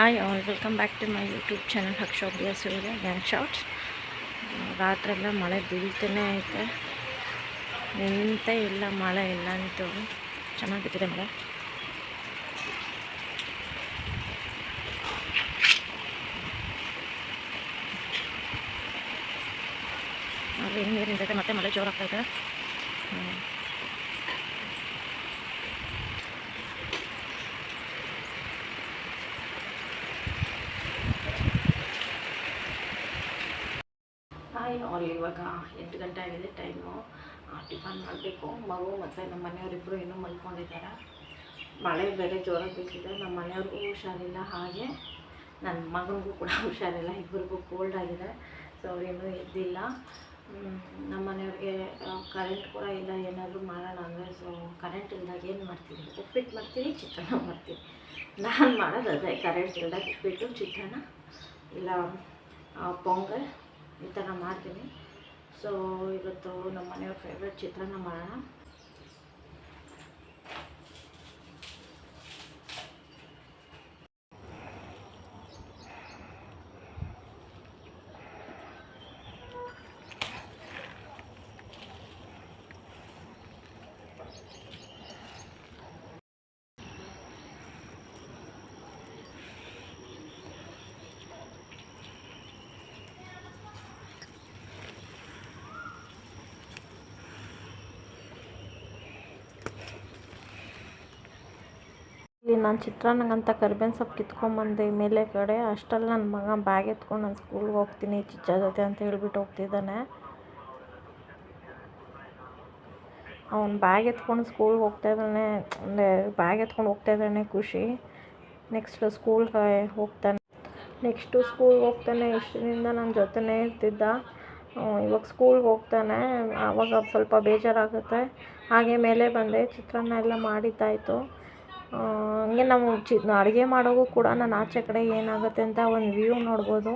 Hi all, welcome back to my YouTube channel Akshobhya Surya gang shorts. ರಾತ್ರೆಲ್ಲ ಮಳೆ ಬೀಳ್ತಾನೆ ಐತೆ, ನಿಂತೇ ಇಲ್ಲ, ಮಳೆ ಇಲ್ಲ ಅಂತೂ ಚೆನ್ನಾಗಿದ್ದರೆ ಮಳೆ. ಅಲ್ಲಿ ನೀರು ನಿಂತೈತೆ, ಮತ್ತೆ ಮಳೆ ಜೋರಾಗ್ತೈತೆ. ಹಾಯ್ ಆಲ್, ಇವಾಗ 8 ಗಂಟೆ ಆಗಿದೆ ಟೈಮು. ಟಿಫನ್ ಮಾಡಬೇಕು. ಮಗು ಮತ್ತು ನಮ್ಮ ಮನೆಯವರಿಬ್ಬರು ಇನ್ನೂ ಮಲ್ಕೊಂಡಿದ್ದಾರೆ. ಮಳೆ ಬೇರೆ ಜೋರಾಗಿ ಬೀಳ್ತಿದೆ. ನಮ್ಮ ಮನೆಯವ್ರಿಗೂ ಹುಷಾರಿಲ್ಲ, ಹಾಗೆ ನನ್ನ ಮಗನಿಗೂ ಕೂಡ ಹುಷಾರಿಲ್ಲ. ಇಬ್ಬರಿಗೂ ಕೋಲ್ಡ್ ಆಗಿದೆ. ಸೊ ಅವ್ರು ಇನ್ನೂ ಎದ್ದಿಲ್ಲ. ನಮ್ಮ ಮನೆಯವ್ರಿಗೆ ಕರೆಂಟ್ ಕೂಡ ಇಲ್ಲ. ಏನಾದರೂ ಮಾಡೋಣ ಅಂದರೆ, ಸೊ ಕರೆಂಟ್ ಇಲ್ದಾಗ ಏನು ಮಾಡ್ತೀನಿ, ಉಪ್ಪಿಟ್ಟು ಮಾಡ್ತೀನಿ, ಚಿತ್ರಾನ್ನ ಮಾಡ್ತೀನಿ. ನಾನು ಮಾಡೋದು ಅದೇ, ಕರೆಂಟ್ ಇಲ್ದಾಗ ಉಪ್ಪಿಟ್ಟು, ಚಿತ್ರಾನ್ನ ಇಲ್ಲ ಪೊಂಗಲ್ ಈ ಥರ ಮಾಡ್ತೀನಿ. ಸೊ ಇವತ್ತು ನಮ್ಮ ಮನೆಯವ್ರ ಫೇವ್ರೆಟ್ ಚಿತ್ರಾನ್ನ ಮಾಡೋಣ. ಇಲ್ಲಿ ನಾನು ಚಿತ್ರಾನ್ನಂತ ಕರಿಬೇವಿನ ಸೊಪ್ಪು ಕಿತ್ಕೊಂಬಂದೆ ಮೇಲೆ ಕಡೆ. ಅಷ್ಟರಲ್ಲಿ ನನ್ನ ಮಗ ಬ್ಯಾಗ್ ಎತ್ಕೊಂಡು ನಾನು ಸ್ಕೂಲ್ಗೆ ಹೋಗ್ತೀನಿ ಚಿಚ್ಚ ಜೊತೆ ಅಂತ ಹೇಳ್ಬಿಟ್ಟು ಹೋಗ್ತಿದ್ದಾನೆ. ಅವನು ಬ್ಯಾಗ್ ಎತ್ಕೊಂಡು ಸ್ಕೂಲ್ಗೆ ಹೋಗ್ತಾಯಿದ್ದಾನೆ, ಅಂದರೆ ಬ್ಯಾಗ್ ಎತ್ಕೊಂಡು ಹೋಗ್ತಾಯಿದ್ದಾನೆ ಖುಷಿ. ನೆಕ್ಸ್ಟು ಸ್ಕೂಲ್ಗೆ ಹೋಗ್ತಾನೆ. ಇಷ್ಟರಿಂದ ನನ್ನ ಜೊತೆನೇ ಇರ್ತಿದ್ದ. ಇವಾಗ ಸ್ಕೂಲ್ಗೆ ಹೋಗ್ತಾನೆ, ಆವಾಗ ಸ್ವಲ್ಪ ಬೇಜಾರಾಗುತ್ತೆ. ಹಾಗೆ ಮೇಲೆ ಬಂದೆ, ಚಿತ್ರಾನ್ನ ಎಲ್ಲ ಮಾಡಿದ್ದಾಯಿತು. ಹಂಗೆ ನಾವು ಅಡುಗೆ ಮಾಡೋಗೂ ಕೂಡ ನಾನು ಆಚೆ ಕಡೆ ಏನಾಗುತ್ತೆ ಅಂತ ಒಂದು ವ್ಯೂ ನೋಡ್ಬೋದು.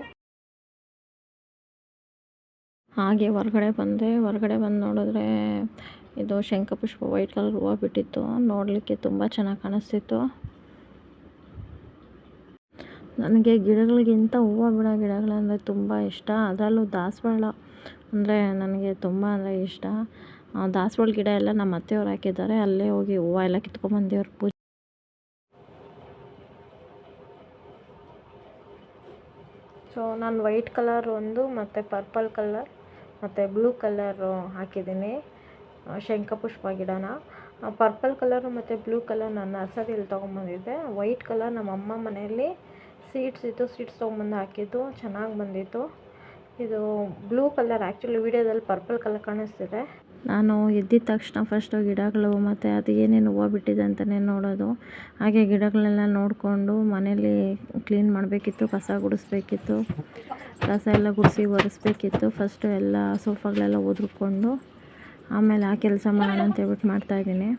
ಹಾಗೆ ಹೊರಗಡೆ ಬಂದು ನೋಡಿದ್ರೆ ಇದು ಶಂಖಪುಷ್ಪ ವೈಟ್ ಕಲರ್ ಹೂವು ಬಿಟ್ಟಿತ್ತು. ನೋಡಲಿಕ್ಕೆ ತುಂಬ ಚೆನ್ನಾಗಿ ಕಾಣಿಸ್ತಿತ್ತು. ನನಗೆ ಗಿಡಗಳಿಗಿಂತ ಹೂವು ಬಿಡೋ ಗಿಡಗಳಂದರೆ ತುಂಬ ಇಷ್ಟ. ಅದರಲ್ಲೂ ದಾಸವಾಳ ಅಂದರೆ ನನಗೆ ತುಂಬ ಅಂದರೆ ಇಷ್ಟ. ದಾಸವಾಳ ಗಿಡ ಎಲ್ಲ ನಮ್ಮ ಅತ್ತೆಯವ್ರು ಹಾಕಿದ್ದಾರೆ. ಅಲ್ಲೇ ಹೋಗಿ ಹೂವು ಎಲ್ಲ ಕಿತ್ಕೊಂಡ್ಬಂದೇವ್ರು ಪೂಜೆ. ಸೊ ನಾನು ವೈಟ್ ಕಲರ್ ಒಂದು ಮತ್ತು ಪರ್ಪಲ್ ಕಲರ್ ಮತ್ತು ಬ್ಲೂ ಕಲರು ಹಾಕಿದ್ದೀನಿ ಶಂಖಪುಷ್ಪ ಗಿಡನ. ಪರ್ಪಲ್ ಕಲರು ಮತ್ತು ಬ್ಲೂ ಕಲರ್ ನಾನು ನರ್ಸರಿಯಲ್ಲಿ ತೊಗೊಂಬಂದಿದ್ದೆ. ವೈಟ್ ಕಲರ್ ನಮ್ಮ ಅಮ್ಮ ಮನೆಯಲ್ಲಿ ಸೀಡ್ಸ್ ತೊಗೊಂಬಂದು ಹಾಕಿದ್ದು, ಚೆನ್ನಾಗಿ ಬಂದಿತ್ತು. ಇದು ಬ್ಲೂ ಕಲರ್, ಆ್ಯಕ್ಚುಲಿ ವಿಡಿಯೋದಲ್ಲಿ ಪರ್ಪಲ್ ಕಲರ್ ಕಾಣಿಸ್ತಿದೆ. ನಾನು ಎದ್ದಿದ ತಕ್ಷಣ ಫಸ್ಟು ಗಿಡಗಳು ಮತ್ತು ಅದು ಏನೇನು ಹೂವು ಬಿಟ್ಟಿದೆ ಅಂತಲೇ ನೋಡೋದು. ಹಾಗೆ ಗಿಡಗಳೆಲ್ಲ ನೋಡಿಕೊಂಡು ಮನೇಲಿ ಕ್ಲೀನ್ ಮಾಡಬೇಕಿತ್ತು, ಕಸ ಗುಡಿಸ್ಬೇಕಿತ್ತು. ಕಸ ಎಲ್ಲ ಗುಡಿಸಿ ಒರೆಸ್ಬೇಕಿತ್ತು. ಫಸ್ಟು ಎಲ್ಲ ಸೋಫಾಗಳೆಲ್ಲ ಒದ್ರಿಕೊಂಡು ಆಮೇಲೆ ಆ ಕೆಲಸ ಮಾಡೋಣ ಅಂತ ಹೇಳ್ಬಿಟ್ಟು ಮಾಡ್ತಾಯಿದ್ದೀನಿ.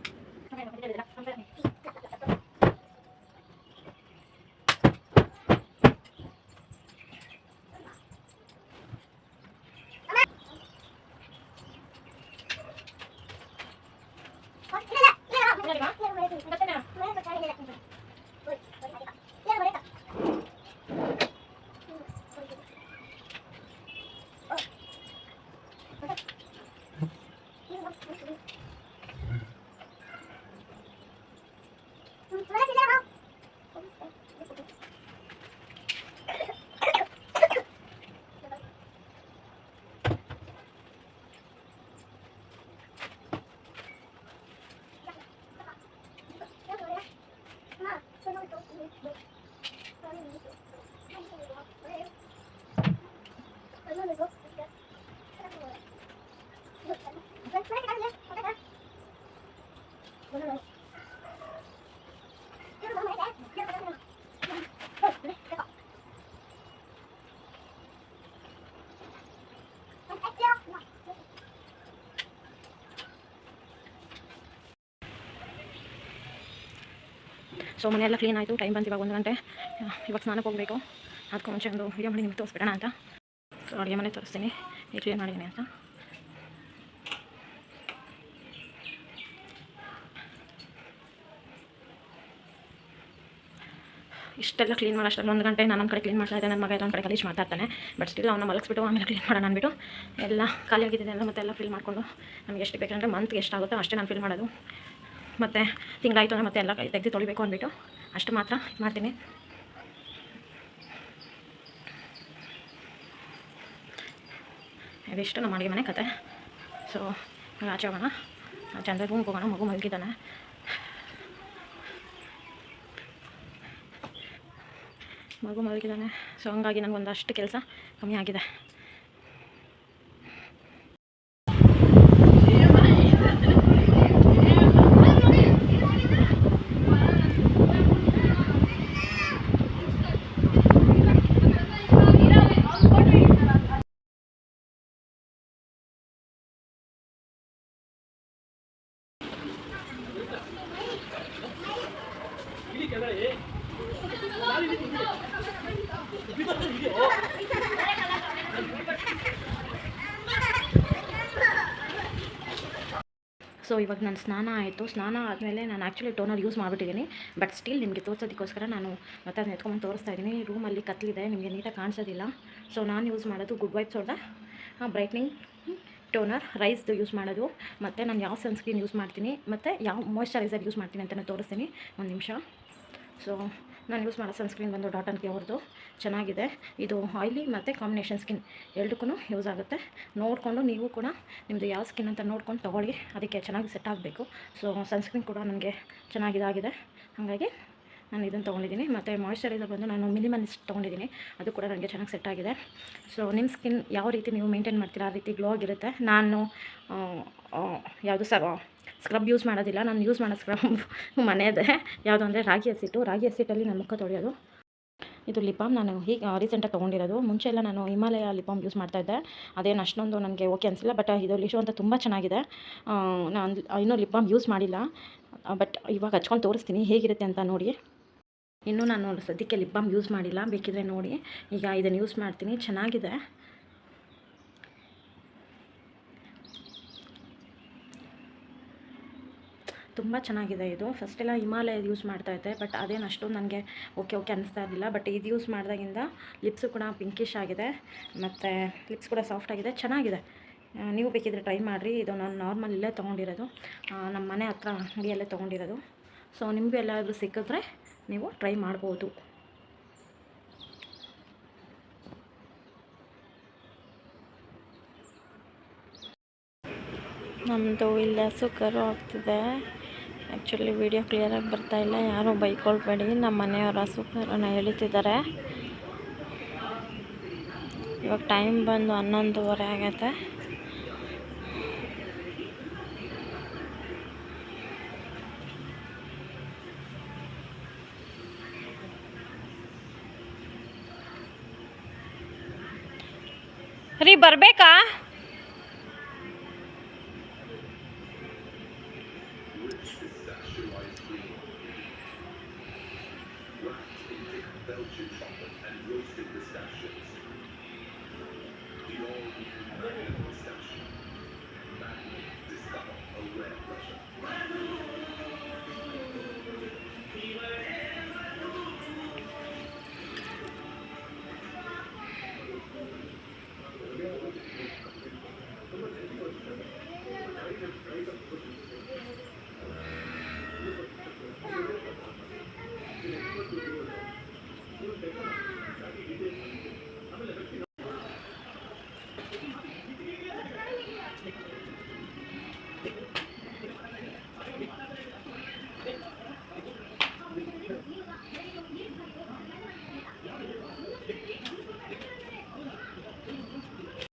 ಸೊ ಮನೆಯೆಲ್ಲ ಕ್ಲೀನ್ ಆಯಿತು. ಟೈಮ್ ಬಂತು ಇವಾಗ 1 ಗಂಟೆ. ಇವಾಗ ಸ್ನಾನಕ್ಕೆ ಹೋಗಬೇಕು. ಅದಕ್ಕೂ ಮುಂಚೆ ಒಂದು ವಿಡಿಯೋ ಮಾಡಿ ನಿಮಗೆ ತೋರಿಸ್ಬಿಡೋಣ ಅಂತ. ಸೊ ಅಡುಗೆ ಮನೆ ತೋರಿಸ್ತೀನಿ, ಈಗ ಕ್ಲೀನ್ ಮಾಡಿದ್ದೀನಿ ಅಂತ. ಇಷ್ಟೆಲ್ಲ ಕ್ಲೀನ್ ಮಾಡಿ ಅಷ್ಟೊಂದು 1 ಗಂಟೆ ನಾನೊಂದು ಕಡೆ ಕ್ಲೀನ್ ಮಾಡ್ತಾ ಇದ್ದೆ, ನನ್ನ ಮಗ ಇದೊಂದು ಕಡೆ ಗಲೀಜು ಮಾಡ್ತಾ ಇರ್ತಾನೆ. ಬಟ್ ಸ್ಟಿಲ್ ಅವನ್ನ ಮಲಗಿಸ್ಬಿಟ್ಟು ಆಮೇಲೆ ಕ್ಲೀನ್ ಮಾಡೋಣ ಅಂದ್ಬಿಟ್ಟು ಎಲ್ಲ ಖಾಲಿಯಾಗಿದೆ ಎಲ್ಲ ಮತ್ತೆ ಎಲ್ಲ ಫಿಲ್ ಮಾಡಿಕೊಂಡು ನಮಗೆ ಎಷ್ಟು ಬೇಕಂದರೆ ಮಂತ್ಗೆ ಎಷ್ಟಾಗುತ್ತೋ ಅಷ್ಟೇ ನಾನು ಫಿಲ್ ಮಾಡೋದು. ಮತ್ತು ತಿಂಗಳಾಯಿತು ಅಂದರೆ ಮತ್ತೆ ಎಲ್ಲ ತೆಗೆದು ತೊಳಿಬೇಕು ಅಂದ್ಬಿಟ್ಟು ಅಷ್ಟು ಮಾತ್ರ ಮಾಡ್ತೀನಿ. ಇದಿಷ್ಟು ನಮ್ಮ ಅಡುಗೆ ಮನೆ ಕತೆ. ಸೊ ಆಚೆ ಹೋಗೋಣ, ಚಂದ ರೂಮ್ಗೆ ಹೋಗೋಣ. ಮಗು ಮಲಗಿದ್ದಾನೆ. ಸೊ ಹಂಗಾಗಿ ನನಗೊಂದಷ್ಟು ಕೆಲಸ ಕಮ್ಮಿ ಆಗಿದೆ. ಸೊ ಇವಾಗ ನನ್ನ ಸ್ನಾನ ಆಯಿತು. ಸ್ನಾನ ಆದಮೇಲೆ ನಾನು ಆ್ಯಕ್ಚುಲಿ ಟೋನರ್ ಯೂಸ್ ಮಾಡಿಬಿಟ್ಟಿದ್ದೀನಿ. ಬಟ್ ಸ್ಟಿಲ್ ನಿಮಗೆ ತೋರಿಸೋದಕ್ಕೋಸ್ಕರ ನಾನು ಮತ್ತೆ ಅದನ್ನ ಎತ್ಕೊಂಡು ತೋರಿಸ್ತಾ ಇದ್ದೀನಿ. ರೂಮಲ್ಲಿ ಕತ್ತಲಿದೆ, ನಿಮಗೆ ನೀಟಾಗಿ ಕಾಣಿಸೋದಿಲ್ಲ. ಸೊ ನಾನು ಯೂಸ್ ಮಾಡೋದು ಗುಡ್ ವೈಬ್ಸ್ ಅವ್ರದ್ದು ಬ್ರೈಟ್ನಿಂಗ್ ಟೋನರ್ ರೈಸ್ದು ಯೂಸ್ ಮಾಡೋದು. ಮತ್ತು ನಾನು ಯಾವ ಸನ್ಸ್ಕ್ರೀನ್ ಯೂಸ್ ಮಾಡ್ತೀನಿ ಮತ್ತು ಯಾವ ಮಾಯ್ಶ್ಚರೈಸರ್ ಯೂಸ್ ಮಾಡ್ತೀನಿ ಅಂತ ನಾನು ತೋರಿಸ್ತೀನಿ, ಒಂದು ನಿಮಿಷ. ಸೊ ನಾನು ಯೂಸ್ ಮಾಡೋ ಸನ್ಸ್ಕ್ರೀನ್ ಬಂದು ಡಾಟ್ ಆ್ಯಂಡ್ ಕೇರ್ದು ಚೆನ್ನಾಗಿದೆ. ಇದು ಆಯ್ಲಿ ಮತ್ತು ಕಾಂಬಿನೇಷನ್ ಸ್ಕಿನ್ ಎರಡಕ್ಕೂ ಯೂಸ್ ಆಗುತ್ತೆ. ನೋಡಿಕೊಂಡು ನೀವು ಕೂಡ ನಿಮ್ಮದು ಯಾವ ಸ್ಕಿನ್ ಅಂತ ನೋಡ್ಕೊಂಡು ತೊಗೊಳ್ಳಿ, ಅದಕ್ಕೆ ಚೆನ್ನಾಗಿ ಸೆಟ್ ಆಗಬೇಕು. ಸೊ ಸನ್ಸ್ಕ್ರೀನ್ ಕೂಡ ನನಗೆ ಚೆನ್ನಾಗಿದಾಗಿದೆ, ಹಾಗಾಗಿ ನಾನು ಇದನ್ನು ತೊಗೊಂಡಿದ್ದೀನಿ. ಮತ್ತು ಮಾಯ್ಶ್ಚರೈಸರ್ ಬಂದು ನಾನು ಮಿನಿಮಲಿಸ್ಟ್ ತೊಗೊಂಡಿದ್ದೀನಿ, ಅದು ಕೂಡ ನನಗೆ ಚೆನ್ನಾಗಿ ಸೆಟ್ ಆಗಿದೆ. ಸೊ ನಿಮ್ಮ ಸ್ಕಿನ್ ಯಾವ ರೀತಿ ನೀವು ಮೇಂಟೈನ್ ಮಾಡ್ತೀರಾ ಆ ರೀತಿ ಗ್ಲೋ ಆಗಿರುತ್ತೆ. ನಾನು ಯಾವುದು ಸ್ಕ್ರಬ್ ಯೂಸ್ ಮಾಡೋದಿಲ್ಲ. ನಾನು ಯೂಸ್ ಮಾಡೋ ಸ್ಕ್ರಬ್ ಮನೆಯದೇ, ಯಾವುದು ಅಂದರೆ ರಾಗಿ ಹಸಿಟ್ಟಲ್ಲಿ ನನ್ನ ಮುಖ ತೊಳೆಯೋದು. ಇದು ಲಿಪ್ ಬಾಮ್ ನಾನು ಹೀಗೆ ರೀಸೆಂಟಾಗಿ ತೊಗೊಂಡಿರೋದು. ಮುಂಚೆ ಎಲ್ಲ ನಾನು ಹಿಮಾಲಯ ಲಿಪ್ ಬಾಮ್ ಯೂಸ್ ಮಾಡ್ತಾಯಿದ್ದೆ, ಅದೇನು ಅಷ್ಟೊಂದು ನನಗೆ ಓಕೆ ಅನಿಸಿಲ್ಲ. ಬಟ್ ಇದು ಲಿಶೋ ಅಂತ ತುಂಬ ಚೆನ್ನಾಗಿದೆ. ನಾನು ಇನ್ನೂ ಲಿಪ್ ಬಾಮ್ ಯೂಸ್ ಮಾಡಿಲ್ಲ, ಬಟ್ ಇವಾಗ ಹಚ್ಕೊಂಡು ತೋರಿಸ್ತೀನಿ ಹೇಗಿರುತ್ತೆ ಅಂತ ನೋಡಿ. ಇನ್ನೂ ನಾನು ಸದ್ಯಕ್ಕೆ ಲಿಪ್ ಬಾಮ್ ಯೂಸ್ ಮಾಡಿಲ್ಲ, ಬೇಕಿದ್ರೆ ನೋಡಿ. ಈಗ ಇದನ್ನು ಯೂಸ್ ಮಾಡ್ತೀನಿ, ಚೆನ್ನಾಗಿದೆ. ತುಂಬ ಚೆನ್ನಾಗಿದೆ ಇದು. ಫಸ್ಟೆಲ್ಲ ಹಿಮಾಲಯ ಯೂಸ್ ಮಾಡ್ತಾಯಿದ್ದೆ, ಬಟ್ ಅದೇನು ಅಷ್ಟೊಂದು ನನಗೆ ಓಕೆ ಅನ್ನಿಸ್ತಾ ಇರಲಿಲ್ಲ. ಬಟ್ ಇದು ಯೂಸ್ ಮಾಡಿದಾಗಿಂದ ಲಿಪ್ಸು ಕೂಡ ಪಿಂಕಿಶ್ ಆಗಿದೆ, ಮತ್ತು ಲಿಪ್ಸ್ ಕೂಡ ಸಾಫ್ಟ್ ಆಗಿದೆ, ಚೆನ್ನಾಗಿದೆ. ನೀವು ಬೇಕಿದ್ರೆ ಟ್ರೈ ಮಾಡಿರಿ. ಇದು ನಾನು ನಾರ್ಮಲ್ ಇಲ್ಲೇ ತೊಗೊಂಡಿರೋದು, ನಮ್ಮ ಮನೆ ಹತ್ರ ಅಂಗಡಿಯಲ್ಲೇ ತೊಗೊಂಡಿರೋದು. ಸೊ ನಿಮಗೂ ಎಲ್ಲಾದರೂ ಸಿಕ್ಕಿದ್ರೆ ನೀವು ಟ್ರೈ ಮಾಡ್ಬೋದು. ನಮ್ಮದು ಇಲ್ಲ ಸುಕರು ಆಗ್ತಿದೆ. ಆ್ಯಕ್ಚುಲಿ ವಿಡಿಯೋ ಕ್ಲಿಯರಾಗಿ ಬರ್ತಾಯಿಲ್ಲ, ಯಾರೂ ಬೈಕೊಳ್ಬೇಡಿ. ನಮ್ಮ ಮನೆಯವರ ಸುಕರನ್ನು ಎಳಿತಿದ್ದಾರೆ. ಇವಾಗ ಟೈಮ್ ಬಂದು 11:30 ಆಗೈತೆ. ರೀ ಬರಬೇಕಾ?